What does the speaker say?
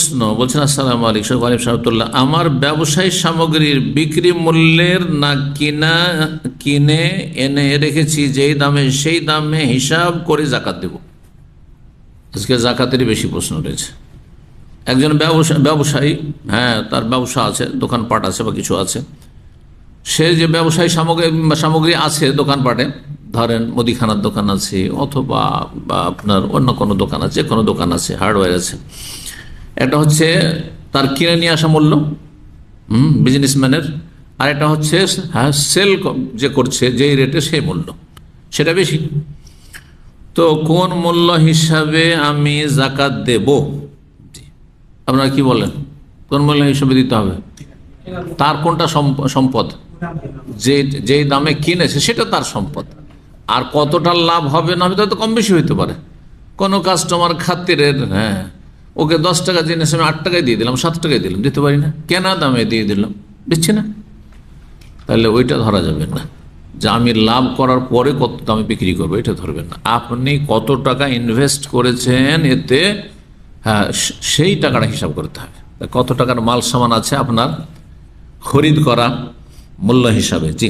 প্রশ্ন বলছেন, আসসালামু আলাইকুম সাহেবুল্লাহ, আমার ব্যবসায়ী সামগ্রীর বিক্রি মূল্যের না কিনে এনে রেখেছি যেই দামে সেই দামে হিসাব করে জাকাত দেব। আজকে জাকাতেরই বেশি প্রশ্ন রয়েছে। একজন ব্যবসায়ী, হ্যাঁ, তার ব্যবসা আছে, দোকানপাট আছে বা কিছু আছে, সে যে ব্যবসায়ী সামগ্রী আছে দোকানপাটে, ধরেন মুদিখানার দোকান আছে অথবা আপনার অন্য কোনো দোকান আছে, কোনো দোকান আছে, হার্ডওয়্যার আছে। একটা হচ্ছে তার কিনে নিয়ে আসা মূল্য বিজনেসম্যানের, আর এটা হচ্ছে হ্যাঁ সেল যে করছে যেই রেটে সেই মূল্য, সেটা বেশি। তো কোন মূল্য হিসাবে আমি জাকাত দেব? আপনারা কি বলেন, কোন মূল্য হিসাবে দিতে হবে? তার কোনটা সম্পদ? যেই দামে কিনেছে সেটা তার সম্পদ। আর কতটা লাভ হবে না হবে তো কম বেশি হইতে পারে। কোনো কাস্টমার খাতিরের, হ্যাঁ, ওকে 10 টাকা জিনিস আমি 8 টাকায় দিয়ে দিলাম, 7 টাকায় দিলাম, দিতে পারি না, কেনা দামে দিয়ে দিলাম, দিচ্ছি না, তাহলে ওইটা ধরা যাবে না। যে আমি লাভ করার পরে কত দামে বিক্রি করবো এটা ধরবেন না। আপনি কত টাকা ইনভেস্ট করেছেন এতে, হ্যাঁ, সেই টাকাটা হিসাব করতে হবে। কত টাকার মাল সামান আছে আপনার খরিদ করা মূল্য হিসাবে। জি।